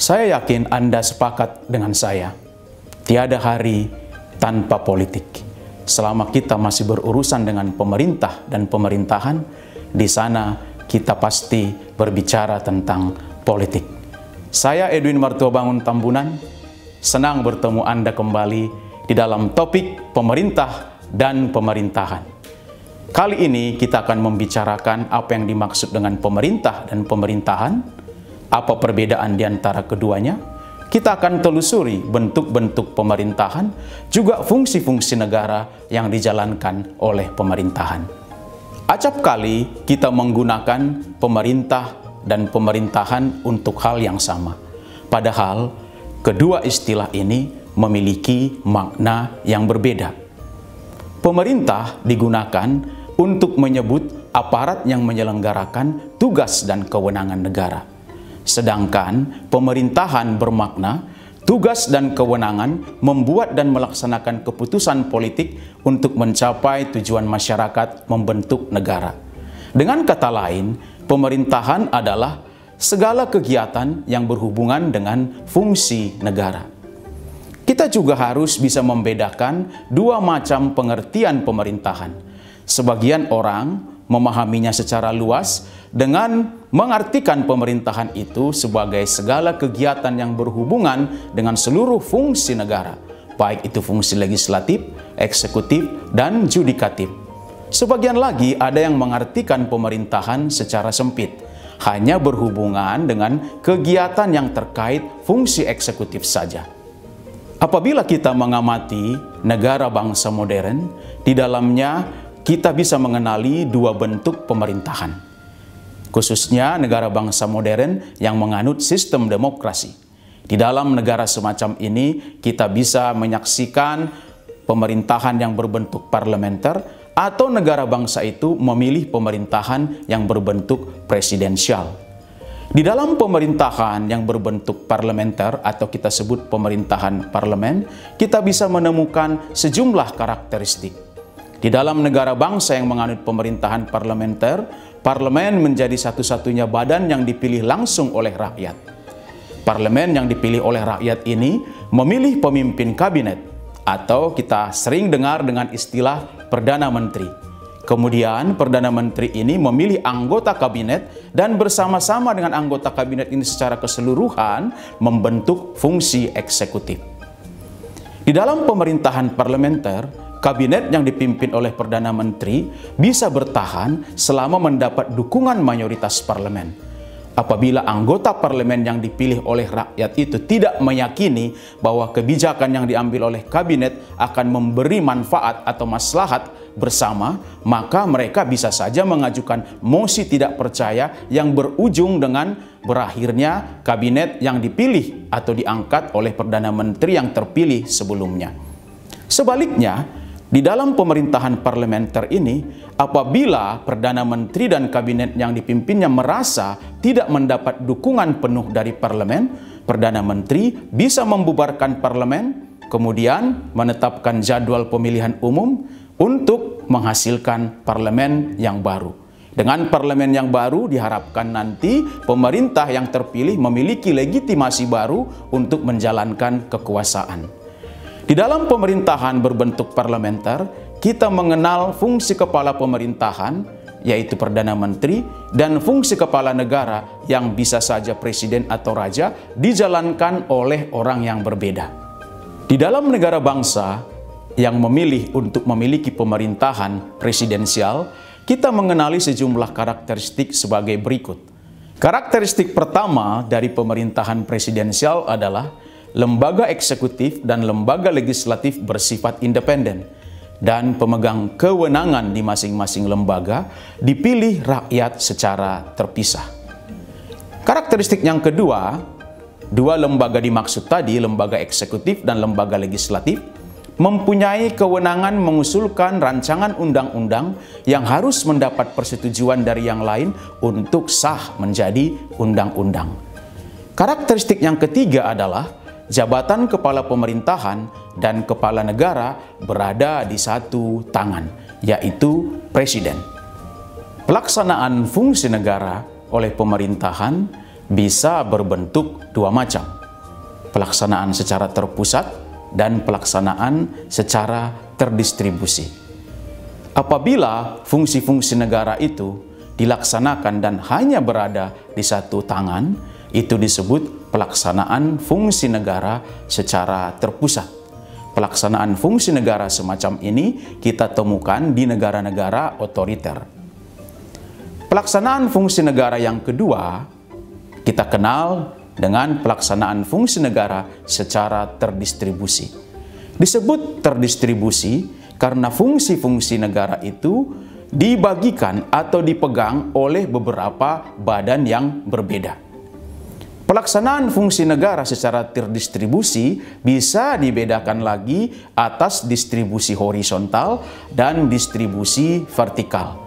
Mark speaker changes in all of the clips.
Speaker 1: Saya yakin Anda sepakat dengan saya. Tiada hari tanpa politik. Selama kita masih berurusan dengan pemerintah dan pemerintahan, di sana kita pasti berbicara tentang politik. Saya Edwin Martuabangun Tambunan, senang bertemu Anda kembali di dalam topik pemerintah dan pemerintahan. Kali ini kita akan membicarakan apa yang dimaksud dengan pemerintah dan pemerintahan, apa perbedaan di antara keduanya. Kita akan telusuri bentuk-bentuk pemerintahan, juga fungsi-fungsi negara yang dijalankan oleh pemerintahan. Acap kali kita menggunakan pemerintah dan pemerintahan untuk hal yang sama. Padahal kedua istilah ini memiliki makna yang berbeda. Pemerintah digunakan untuk menyebut aparat yang menyelenggarakan tugas dan kewenangan negara. Sedangkan pemerintahan bermakna tugas dan kewenangan membuat dan melaksanakan keputusan politik untuk mencapai tujuan masyarakat membentuk negara. Dengan kata lain, pemerintahan adalah segala kegiatan yang berhubungan dengan fungsi negara. Kita juga harus bisa membedakan dua macam pengertian pemerintahan. Sebagian orang memahaminya secara luas dengan mengartikan pemerintahan itu sebagai segala kegiatan yang berhubungan dengan seluruh fungsi negara, baik itu fungsi legislatif, eksekutif, dan yudikatif. Sebagian lagi ada yang mengartikan pemerintahan secara sempit, hanya berhubungan dengan kegiatan yang terkait fungsi eksekutif saja. Apabila kita mengamati negara bangsa modern, di dalamnya kita bisa mengenali dua bentuk pemerintahan. Khususnya negara bangsa modern yang menganut sistem demokrasi. Di dalam negara semacam ini, kita bisa menyaksikan pemerintahan yang berbentuk parlementer, atau negara bangsa itu memilih pemerintahan yang berbentuk presidensial. Di dalam pemerintahan yang berbentuk parlementer, atau kita sebut pemerintahan parlemen, kita bisa menemukan sejumlah karakteristik. Di dalam negara bangsa yang menganut pemerintahan parlementer, parlemen menjadi satu-satunya badan yang dipilih langsung oleh rakyat. Parlemen yang dipilih oleh rakyat ini memilih pemimpin kabinet, atau kita sering dengar dengan istilah Perdana Menteri. Kemudian Perdana Menteri ini memilih anggota kabinet dan bersama-sama dengan anggota kabinet ini secara keseluruhan membentuk fungsi eksekutif. Di dalam pemerintahan parlementer, kabinet yang dipimpin oleh Perdana Menteri bisa bertahan selama mendapat dukungan mayoritas parlemen. Apabila anggota parlemen yang dipilih oleh rakyat itu tidak meyakini bahwa kebijakan yang diambil oleh kabinet akan memberi manfaat atau maslahat bersama, maka mereka bisa saja mengajukan mosi tidak percaya yang berujung dengan berakhirnya kabinet yang dipilih atau diangkat oleh Perdana Menteri yang terpilih sebelumnya. Sebaliknya, di dalam pemerintahan parlementer ini, apabila Perdana Menteri dan kabinet yang dipimpinnya merasa tidak mendapat dukungan penuh dari parlemen, Perdana Menteri bisa membubarkan parlemen, kemudian menetapkan jadwal pemilihan umum untuk menghasilkan parlemen yang baru. Dengan parlemen yang baru diharapkan nanti pemerintah yang terpilih memiliki legitimasi baru untuk menjalankan kekuasaan. Di dalam pemerintahan berbentuk parlementer, kita mengenal fungsi kepala pemerintahan, yaitu Perdana Menteri, dan fungsi kepala negara yang bisa saja presiden atau raja dijalankan oleh orang yang berbeda. Di dalam negara bangsa yang memilih untuk memiliki pemerintahan presidensial, kita mengenali sejumlah karakteristik sebagai berikut. Karakteristik pertama dari pemerintahan presidensial adalah lembaga eksekutif dan lembaga legislatif bersifat independen, dan pemegang kewenangan di masing-masing lembaga dipilih rakyat secara terpisah. Karakteristik yang kedua, dua lembaga dimaksud tadi, lembaga eksekutif dan lembaga legislatif, mempunyai kewenangan mengusulkan rancangan undang-undang yang harus mendapat persetujuan dari yang lain untuk sah menjadi undang-undang. Karakteristik yang ketiga adalah jabatan kepala pemerintahan dan kepala negara berada di satu tangan, yaitu presiden. Pelaksanaan fungsi negara oleh pemerintahan bisa berbentuk dua macam, pelaksanaan secara terpusat dan pelaksanaan secara terdistribusi. Apabila fungsi-fungsi negara itu dilaksanakan dan hanya berada di satu tangan, itu disebut pelaksanaan fungsi negara secara terpusat. Pelaksanaan fungsi negara semacam ini kita temukan di negara-negara otoriter. Pelaksanaan fungsi negara yang kedua kita kenal dengan pelaksanaan fungsi negara secara terdistribusi. Disebut terdistribusi karena fungsi-fungsi negara itu dibagikan atau dipegang oleh beberapa badan yang berbeda. Pelaksanaan fungsi negara secara terdistribusi bisa dibedakan lagi atas distribusi horizontal dan distribusi vertikal.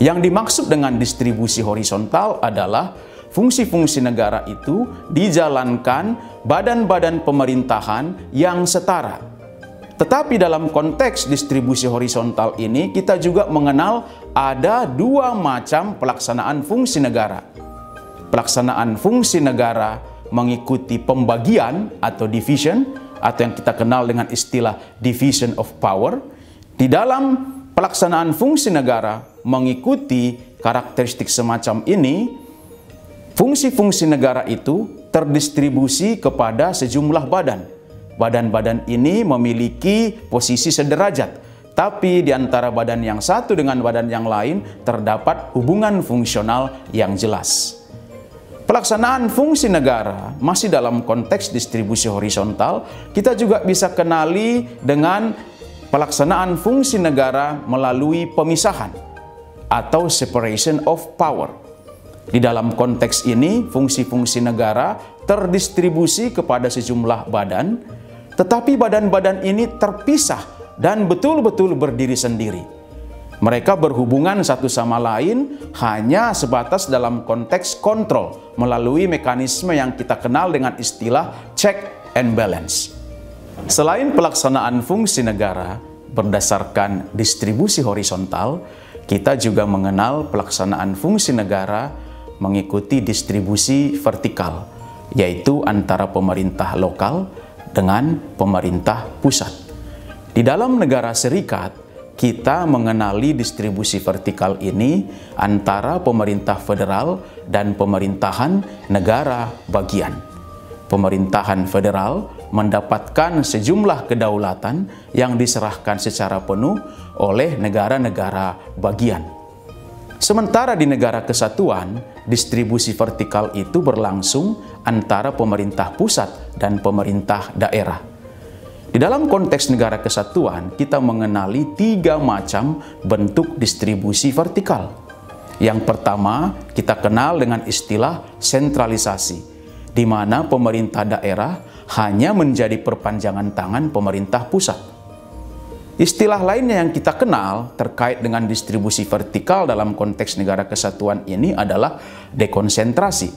Speaker 1: Yang dimaksud dengan distribusi horizontal adalah fungsi-fungsi negara itu dijalankan badan-badan pemerintahan yang setara. Tetapi dalam konteks distribusi horizontal ini kita juga mengenal ada dua macam pelaksanaan fungsi negara. Pelaksanaan fungsi negara mengikuti pembagian atau division, atau yang kita kenal dengan istilah division of power. Di dalam pelaksanaan fungsi negara mengikuti karakteristik semacam ini, fungsi-fungsi negara itu terdistribusi kepada sejumlah badan. Badan-badan ini memiliki posisi sederajat, tapi di antara badan yang satu dengan badan yang lain terdapat hubungan fungsional yang jelas. Pelaksanaan fungsi negara masih dalam konteks distribusi horizontal, kita juga bisa kenali dengan pelaksanaan fungsi negara melalui pemisahan atau separation of power. Di dalam konteks ini, fungsi-fungsi negara terdistribusi kepada sejumlah badan, tetapi badan-badan ini terpisah dan betul-betul berdiri sendiri. Mereka berhubungan satu sama lain hanya sebatas dalam konteks kontrol melalui mekanisme yang kita kenal dengan istilah check and balance. Selain pelaksanaan fungsi negara berdasarkan distribusi horizontal, kita juga mengenal pelaksanaan fungsi negara mengikuti distribusi vertikal, yaitu antara pemerintah lokal dengan pemerintah pusat. Di dalam negara serikat, kita mengenali distribusi vertikal ini antara pemerintah federal dan pemerintahan negara bagian. Pemerintahan federal mendapatkan sejumlah kedaulatan yang diserahkan secara penuh oleh negara-negara bagian. Sementara di negara kesatuan, distribusi vertikal itu berlangsung antara pemerintah pusat dan pemerintah daerah. Di dalam konteks negara kesatuan, kita mengenali tiga macam bentuk distribusi vertikal. Yang pertama, kita kenal dengan istilah sentralisasi, di mana pemerintah daerah hanya menjadi perpanjangan tangan pemerintah pusat. Istilah lainnya yang kita kenal terkait dengan distribusi vertikal dalam konteks negara kesatuan ini adalah dekonsentrasi.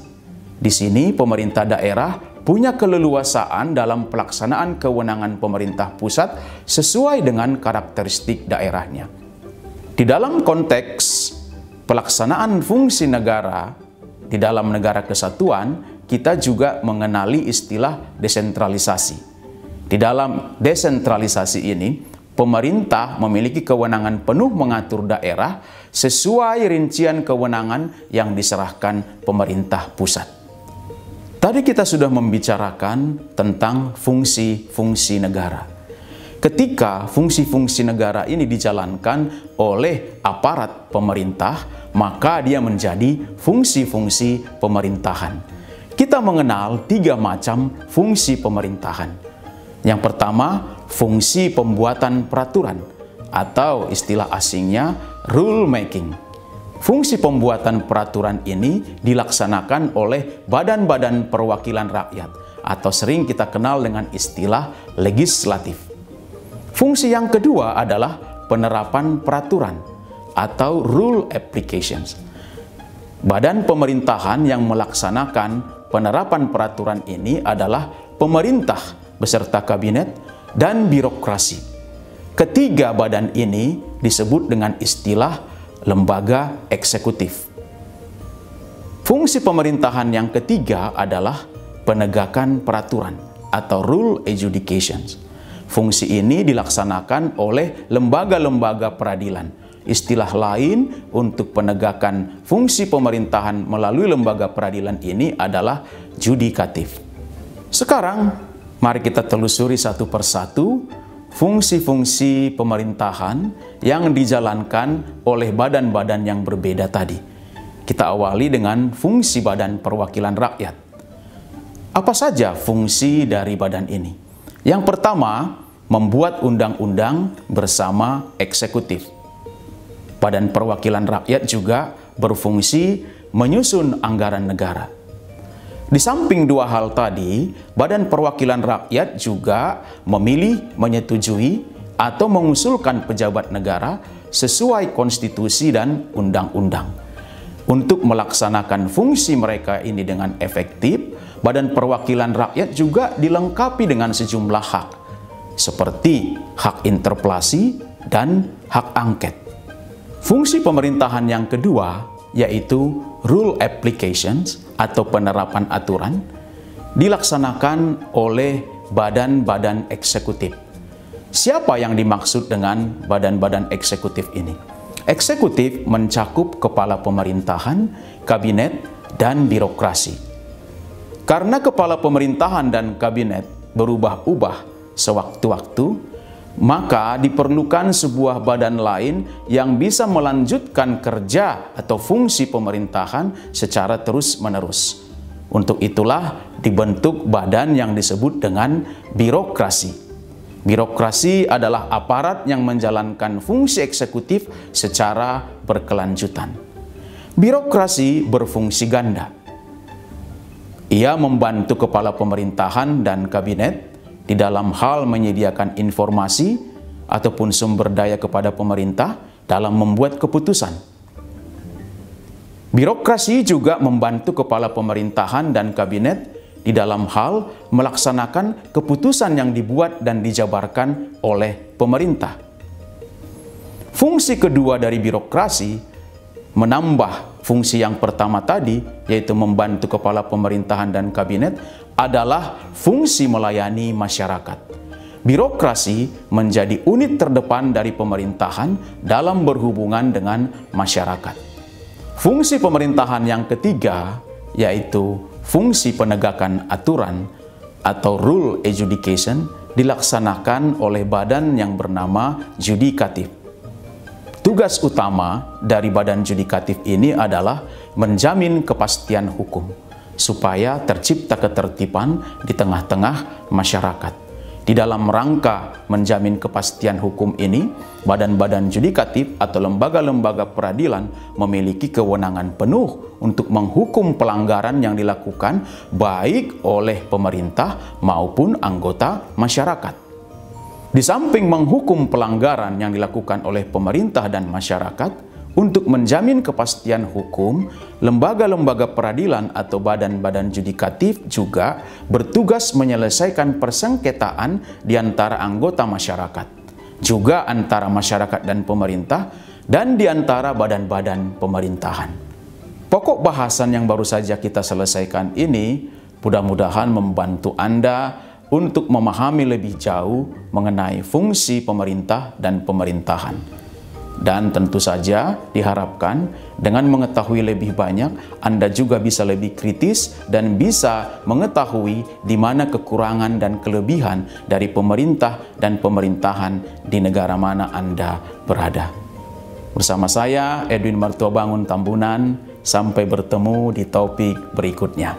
Speaker 1: Di sini pemerintah daerah punya keleluasaan dalam pelaksanaan kewenangan pemerintah pusat sesuai dengan karakteristik daerahnya. Di dalam konteks pelaksanaan fungsi negara di dalam negara kesatuan, kita juga mengenali istilah desentralisasi. Di dalam desentralisasi ini, pemerintah memiliki kewenangan penuh mengatur daerah sesuai rincian kewenangan yang diserahkan pemerintah pusat. Tadi kita sudah membicarakan tentang fungsi-fungsi negara. Ketika fungsi-fungsi negara ini dijalankan oleh aparat pemerintah, maka dia menjadi fungsi-fungsi pemerintahan. Kita mengenal tiga macam fungsi pemerintahan. Yang pertama, fungsi pembuatan peraturan atau istilah asingnya rule making. Fungsi pembuatan peraturan ini dilaksanakan oleh badan-badan perwakilan rakyat atau sering kita kenal dengan istilah legislatif. Fungsi yang kedua adalah penerapan peraturan atau rule applications. Badan pemerintahan yang melaksanakan penerapan peraturan ini adalah pemerintah beserta kabinet dan birokrasi. Ketiga badan ini disebut dengan istilah lembaga eksekutif. Fungsi pemerintahan yang ketiga adalah penegakan peraturan atau rule adjudication. Fungsi ini dilaksanakan oleh lembaga-lembaga peradilan. Istilah lain untuk penegakan fungsi pemerintahan melalui lembaga peradilan ini adalah judikatif. Sekarang, mari kita telusuri satu persatu fungsi-fungsi pemerintahan yang dijalankan oleh badan-badan yang berbeda tadi. Kita awali dengan fungsi Badan Perwakilan Rakyat. Apa saja fungsi dari badan ini? Yang pertama, membuat undang-undang bersama eksekutif. Badan Perwakilan Rakyat juga berfungsi menyusun anggaran negara. Di samping dua hal tadi, Badan Perwakilan Rakyat juga memilih, menyetujui, atau mengusulkan pejabat negara sesuai konstitusi dan undang-undang. Untuk melaksanakan fungsi mereka ini dengan efektif, Badan Perwakilan Rakyat juga dilengkapi dengan sejumlah hak, seperti hak interpelasi dan hak angket. Fungsi pemerintahan yang kedua, yaitu rule applications atau penerapan aturan, dilaksanakan oleh badan-badan eksekutif. Siapa yang dimaksud dengan badan-badan eksekutif ini? Eksekutif mencakup kepala pemerintahan, kabinet, dan birokrasi. Karena kepala pemerintahan dan kabinet berubah-ubah sewaktu-waktu, maka diperlukan sebuah badan lain yang bisa melanjutkan kerja atau fungsi pemerintahan secara terus-menerus. Untuk itulah dibentuk badan yang disebut dengan birokrasi. Birokrasi adalah aparat yang menjalankan fungsi eksekutif secara berkelanjutan. Birokrasi berfungsi ganda. Ia membantu kepala pemerintahan dan kabinet di dalam hal menyediakan informasi ataupun sumber daya kepada pemerintah dalam membuat keputusan. Birokrasi juga membantu kepala pemerintahan dan kabinet di dalam hal melaksanakan keputusan yang dibuat dan dijabarkan oleh pemerintah. Fungsi kedua dari birokrasi menambah fungsi yang pertama tadi, yaitu membantu kepala pemerintahan dan kabinet, adalah fungsi melayani masyarakat. Birokrasi menjadi unit terdepan dari pemerintahan dalam berhubungan dengan masyarakat. Fungsi pemerintahan yang ketiga, yaitu fungsi penegakan aturan atau rule adjudication, dilaksanakan oleh badan yang bernama judikatif. Tugas utama dari badan judikatif ini adalah menjamin kepastian hukum, supaya tercipta ketertiban di tengah-tengah masyarakat. Di dalam rangka menjamin kepastian hukum ini, badan-badan judikatif atau lembaga-lembaga peradilan memiliki kewenangan penuh untuk menghukum pelanggaran yang dilakukan baik oleh pemerintah maupun anggota masyarakat. Di samping menghukum pelanggaran yang dilakukan oleh pemerintah dan masyarakat, untuk menjamin kepastian hukum, lembaga-lembaga peradilan atau badan-badan judikatif juga bertugas menyelesaikan persengketaan di antara anggota masyarakat, juga antara masyarakat dan pemerintah, dan di antara badan-badan pemerintahan. Pokok bahasan yang baru saja kita selesaikan ini mudah-mudahan membantu Anda untuk memahami lebih jauh mengenai fungsi pemerintah dan pemerintahan. Dan tentu saja diharapkan dengan mengetahui lebih banyak, Anda juga bisa lebih kritis dan bisa mengetahui di mana kekurangan dan kelebihan dari pemerintah dan pemerintahan di negara mana Anda berada. Bersama saya, Edwin Martuabangun Tambunan, sampai bertemu di topik berikutnya.